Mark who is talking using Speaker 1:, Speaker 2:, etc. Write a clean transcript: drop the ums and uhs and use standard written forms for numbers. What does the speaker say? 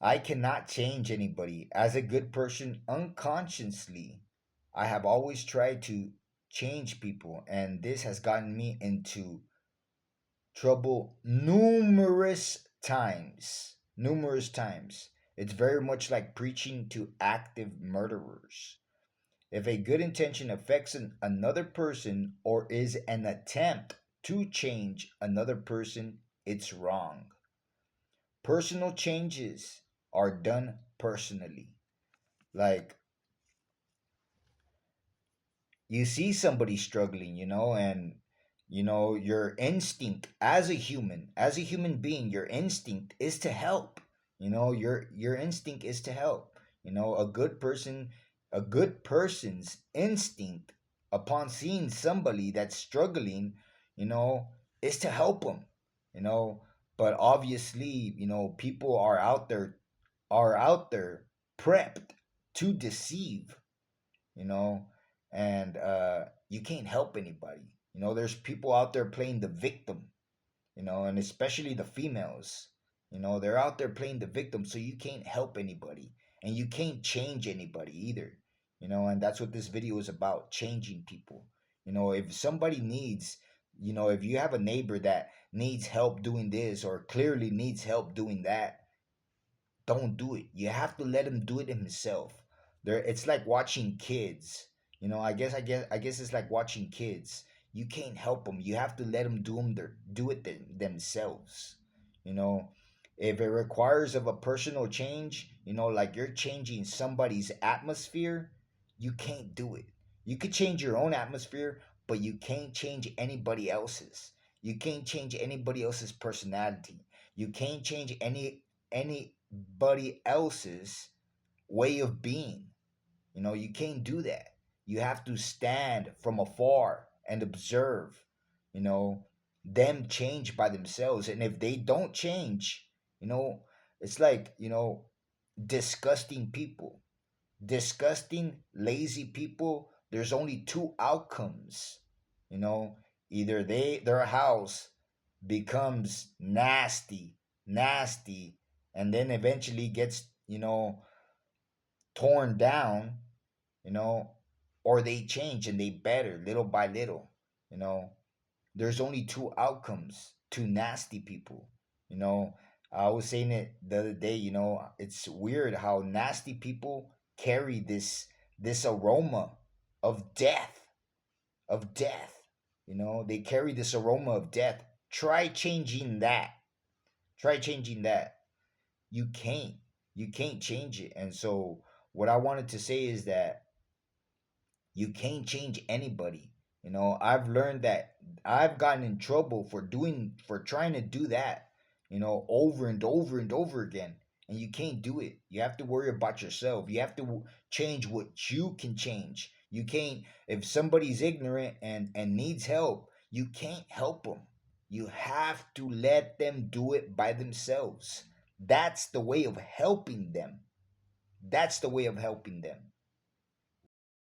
Speaker 1: I cannot change anybody. As a good person, unconsciously, I have always tried to change people, and this has gotten me into trouble numerous times. Numerous times. It's very much like preaching to active murderers. If a good intention affects another person or is an attempt to change another person, it's wrong. Personal changes are done personally. Like, you see somebody struggling, and your instinct as a human being, your instinct is to help. Your instinct is to help. A good person's instinct upon seeing somebody that's struggling, you know, is to help them, you know. But obviously, people are out there prepped to deceive, you know, and you can't help anybody. There's people out there playing the victim, and especially the females. They're out there playing the victim, so you can't help anybody, and you can't change anybody either. And that's what this video is about: changing people. If somebody needs, if you have a neighbor that needs help doing this or clearly needs help doing that, don't do it. You have to let him do it himself. It's like watching kids. I guess it's like watching kids. You can't help them. You have to let them do it themselves. You know, if it requires of a personal change, like you're changing somebody's atmosphere, you can't do it. You could change your own atmosphere, but you can't change anybody else's. You can't change anybody else's personality. You can't change anybody else's way of being. You can't do that. You have to stand from afar and observe, you know, them change by themselves. And if they don't change, you know, it's like, disgusting people, disgusting, lazy people. There's only two outcomes, you know, either their house becomes nasty, and then eventually gets, torn down, you know, or they change and they better little by little, you know. There's only two outcomes, two nasty people, you know. I was saying it the other day, it's weird how nasty people carry this aroma of death. They carry this aroma of death. Try changing that. Try changing that. You can't. You can't change it. And so what I wanted to say is that you can't change anybody. I've learned that. I've gotten in trouble for trying to do that, over and over and over again. And you can't do it. You have to worry about yourself. You have to change what you can change. You can't, if somebody's ignorant and needs help, you can't help them. You have to let them do it by themselves. That's the way of helping them. That's the way of helping them.